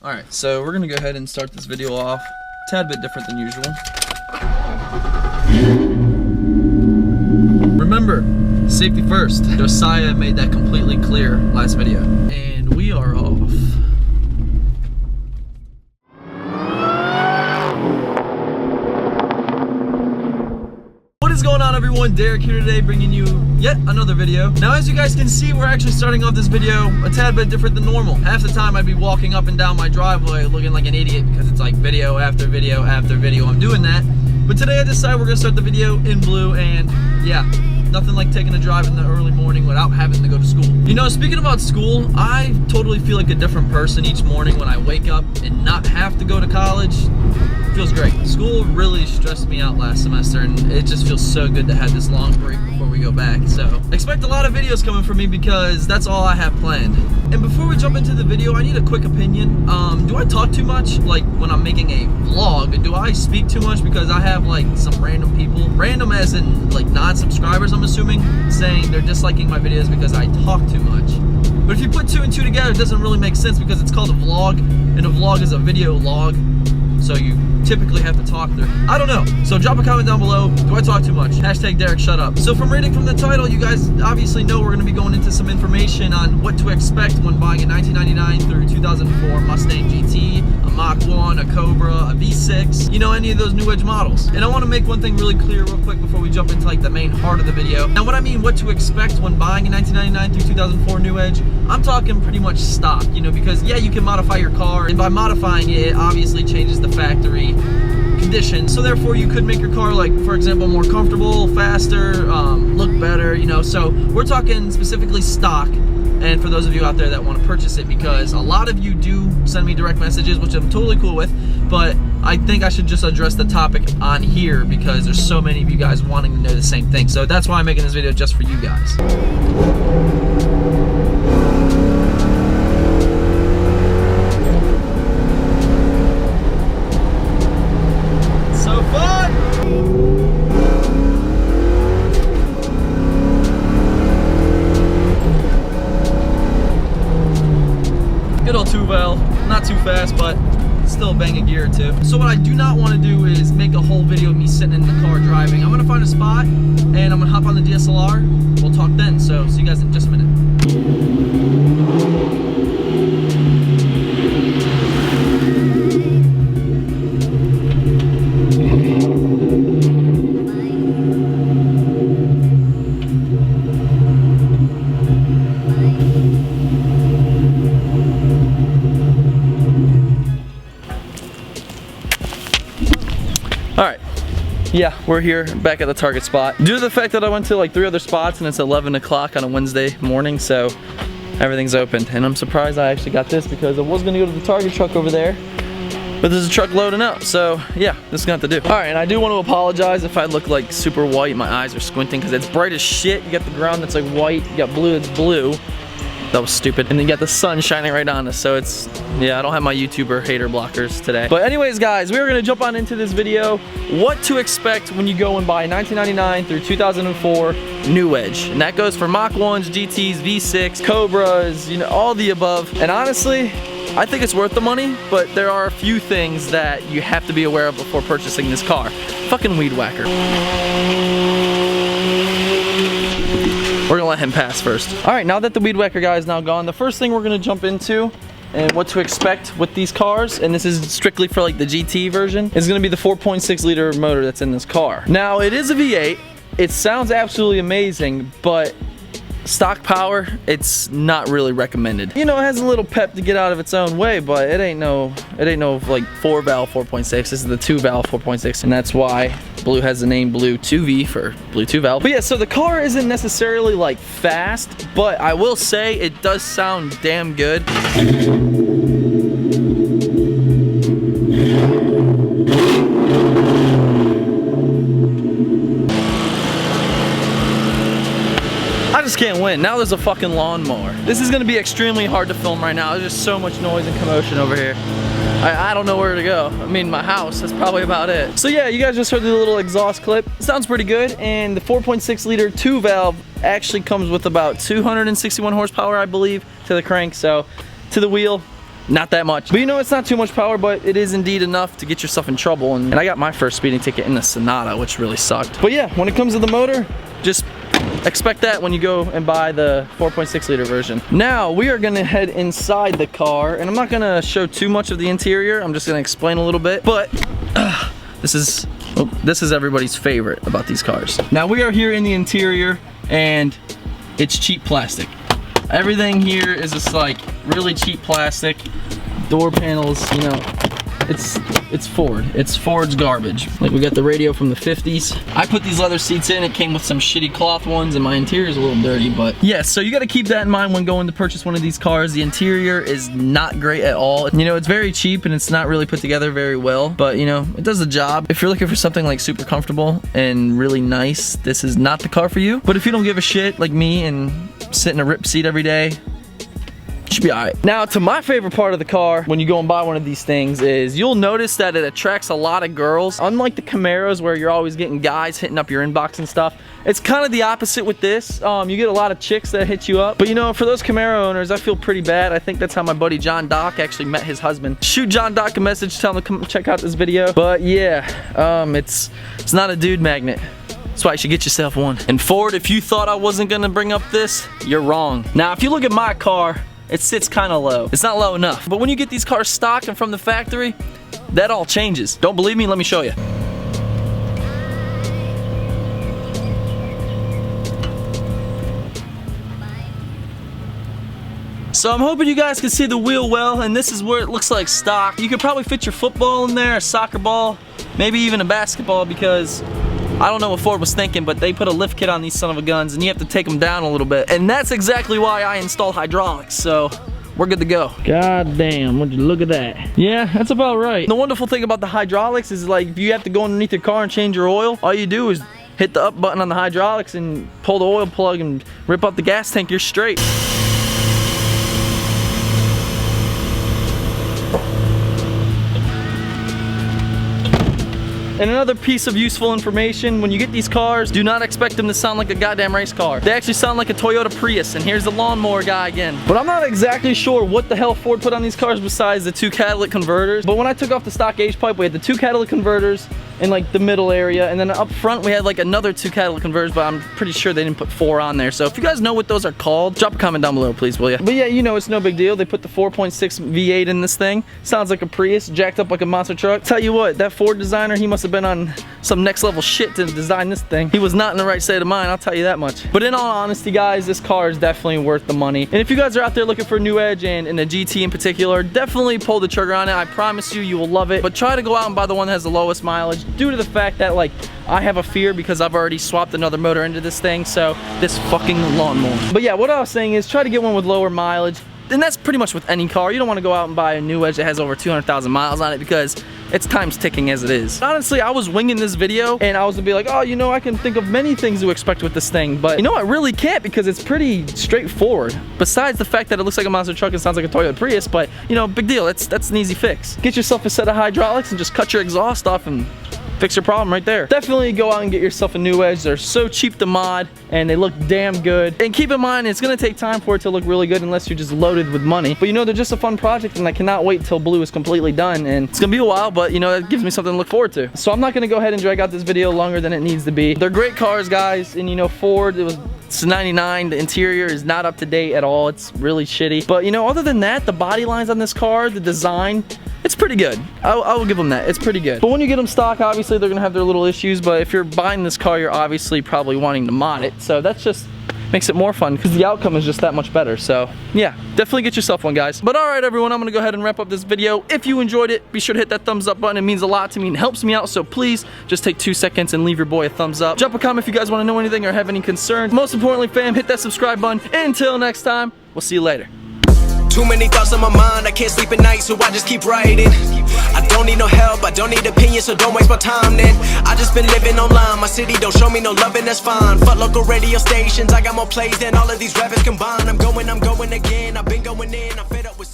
Alright, so we're gonna go ahead and start this video off a tad bit different than usual. Remember, safety first. Josiah made that completely clear last video. And we are off. What is going on, everyone? Derek here today, bringing you yet another video. Now, as you guys can see, we're actually starting off this video a tad bit different than normal. Half the time I'd be walking up and down my driveway looking like an idiot because it's like video after video after video I'm doing that. But today I decided we're gonna start the video in blue, and yeah, nothing like taking a drive in the early morning without having to go to school. You know, speaking about school, I totally feel like a different person each morning when I wake up and not have to go to college. It feels great. School really stressed me out last semester, and it just feels so good to have this long break before we go back. So expect a lot of videos coming from me because that's all I have planned. And before we jump into the video, I need a quick opinion. Do I talk too much? Like when I'm making a vlog, do I speak too much? Because I have like some random people, random as in like non-subscribers I'm assuming, saying they're disliking my videos because I talk too much. But if you put two and two together, it doesn't really make sense because it's called a vlog, and a vlog is a video log. So you typically have to talk there. I don't know. So drop a comment down below. Do I talk too much? Hashtag Derek shut up. So from reading from the title, you guys obviously know we're going to be going into some information on what to expect when buying a 1999 through 2004 Mustang GT, a Mach 1, a Cobra, a V6, you know, any of those new edge models. And I want to make one thing really clear real quick before we jump into like the main heart of the video. Now what I mean what to expect when buying a 1999 through 2004 new edge, I'm talking pretty much stock, you know, because yeah, you can modify your car, and by modifying it, it obviously changes the factory condition, so therefore you could make your car, like for example, more comfortable, faster, look better, you know. So we're talking specifically stock, and for those of you out there that want to purchase it, because a lot of you do send me direct messages, which I'm totally cool with, but I think I should just address the topic on here because there's so many of you guys wanting to know the same thing. So that's why I'm making this video, just for you guys. Good old two valve, not too fast, but still bang a gear or two. So what I do not want to do is make a whole video of me sitting in the car driving. I'm gonna find a spot and I'm gonna hop on the DSLR. We'll talk then. So see you guys in just a minute. Alright, yeah, we're here back at the Target spot. Due to the fact that I went to like 3 other spots and it's 11 o'clock on a Wednesday morning, so everything's open. And I'm surprised I actually got this because I was gonna go to the Target truck over there, but there's a truck loading up, so yeah, this is gonna have to do. Alright, and I do want to apologize if I look like super white, my eyes are squinting because it's bright as shit. You got the ground that's like white, you got blue that's blue. That was stupid. And then you got the sun shining right on us, so it's, yeah, I don't have my YouTuber hater blockers today. But anyways, guys, we are gonna jump on into this video. What to expect when you go and buy a 1999 through 2004 new edge. And that goes for Mach 1s, GTs, V6, Cobras, you know, all the above. And honestly, I think it's worth the money, but there are a few things that you have to be aware of before purchasing this car. Fucking weed whacker. We're gonna let him pass first. All right, now that the weed whacker guy is now gone, the first thing we're gonna jump into and what to expect with these cars, and this is strictly for like the GT version, is gonna be the 4.6 liter motor that's in this car. Now, it is a V8. It sounds absolutely amazing, but stock power, it's not really recommended. You know, it has a little pep to get out of its own way, but it ain't no like 4 valve 4.6. This is the 2 valve 4.6, and that's why Blue has the name Blue 2V for Blue 2 valve. But yeah, so the car isn't necessarily like fast, but I will say it does sound damn good. I just can't win. Now there's a fucking lawnmower. This is gonna be extremely hard to film right now. There's just so much noise and commotion over here. I don't know where to go. I mean, my house, that's probably about it. So yeah, you guys just heard the little exhaust clip. It sounds pretty good, and the 4.6 liter 2 valve actually comes with about 261 horsepower, I believe, to the crank. So to the wheel, not that much. But you know, it's not too much power, but it is indeed enough to get yourself in trouble. And I got my first speeding ticket in the Sonata, which really sucked. But yeah, when it comes to the motor, just expect that when you go and buy the 4.6 liter version. Now we are gonna head inside the car, and I'm not gonna show too much of the interior. I'm just gonna explain a little bit, but this is everybody's favorite about these cars. Now we are here in the interior, and it's cheap plastic. Everything here is just like really cheap plastic. Door panels, you know, it's Ford. It's Ford's garbage. Like, we got the radio from the 50s. I put these leather seats in. It came with some shitty cloth ones, and my interior is a little dirty, but yeah, so you got to keep that in mind when going to purchase one of these cars. The interior is not great at all. You know, it's very cheap and it's not really put together very well, but you know, it does the job. If you're looking for something like super comfortable and really nice, this is not the car for you. But if you don't give a shit like me and sit in a ripped seat every day, should be alright. Now, to my favorite part of the car when you go and buy one of these things is you'll notice that it attracts a lot of girls. Unlike the Camaros where you're always getting guys hitting up your inbox and stuff, it's kind of the opposite with this. You get a lot of chicks that hit you up. But you know, for those Camaro owners, I feel pretty bad. I think that's how my buddy John Doc actually met his husband. Shoot John Doc a message, tell him to come check out this video. But yeah, it's not a dude magnet. That's why you should get yourself one. And Ford, if you thought I wasn't gonna bring up this, you're wrong. Now, if you look at my car, it sits kind of low. It's not low enough. But when you get these cars stock and from the factory, that all changes. Don't believe me? Let me show you. So I'm hoping you guys can see the wheel well, and this is where it looks like stock. You could probably fit your football in there, a soccer ball, maybe even a basketball, because I don't know what Ford was thinking, but they put a lift kit on these son of a guns, and you have to take them down a little bit. And that's exactly why I installed hydraulics, so we're good to go. God damn, would you look at that? Yeah, that's about right. The wonderful thing about the hydraulics is, like, if you have to go underneath your car and change your oil, all you do is hit the up button on the hydraulics and pull the oil plug and rip up the gas tank, you're straight. And another piece of useful information, when you get these cars, do not expect them to sound like a goddamn race car. They actually sound like a Toyota Prius, and here's the lawnmower guy again. But I'm not exactly sure what the hell Ford put on these cars besides the 2 catalytic converters. But when I took off the stock H pipe, we had the 2 catalytic converters in like the middle area, and then up front we had like another 2 catalytic converters, but I'm pretty sure they didn't put 4 on there. So if you guys know what those are called, drop a comment down below, please, will ya? But yeah, you know, it's no big deal. They put the 4.6 V8 in this thing. Sounds like a Prius, jacked up like a monster truck. Tell you what, that Ford designer, he must have been on some next level shit to design this thing. He was not in the right state of mind, I'll tell you that much. But in all honesty, guys, this car is definitely worth the money. And if you guys are out there looking for a new Edge, and a GT in particular, definitely pull the trigger on it. I promise you, you will love it. But try to go out and buy the one that has the lowest mileage, due to the fact that, like, I have a fear because I've already swapped another motor into this thing, so this fucking lawnmower. But yeah, what I was saying is try to get one with lower mileage. And that's pretty much with any car. You don't want to go out and buy a new Edge that has over 200,000 miles on it, because it's time's ticking as it is. Honestly, I was winging this video, and I was gonna be like, oh, you know, I can think of many things to expect with this thing, but you know, I really can't, because it's pretty straightforward. Besides the fact that it looks like a monster truck and sounds like a Toyota Prius, but you know, big deal. That's an easy fix. Get yourself a set of hydraulics and just cut your exhaust off and fix your problem right there. Definitely go out and get yourself a new Edge. They're so cheap to mod, and they look damn good. And keep in mind, it's gonna take time for it to look really good unless you're just loaded with money. But you know, they're just a fun project, and I cannot wait till blue is completely done. And it's gonna be a while, but you know, it gives me something to look forward to. So I'm not gonna go ahead and drag out this video longer than it needs to be. They're great cars, guys. And you know, Ford, it's 99. The interior is not up to date at all. It's really shitty. But you know, other than that, the body lines on this car, the design, it's pretty good. I will give them that. It's pretty good. But when you get them stock, obviously they're gonna have their little issues. But if you're buying this car, you're obviously probably wanting to mod it. So that's just makes it more fun, because the outcome is just that much better. So yeah, definitely get yourself one, guys. But all right, everyone, I'm gonna go ahead and wrap up this video. If you enjoyed it, be sure to hit that thumbs up button. It means a lot to me and helps me out. So please just take 2 seconds and leave your boy a thumbs up. Drop a comment if you guys want to know anything or have any concerns. Most importantly, fam, hit that subscribe button. Until next time, we'll see you later. Too many thoughts on my mind, I can't sleep at night, so I just keep writing. I don't need no help, I don't need opinions, so don't waste my time then. I just been living online, my city don't show me no love, and that's fine. Fuck local radio stations, I got more plays than all of these rappers combined. I'm going again, I've been going in, I'm fed up with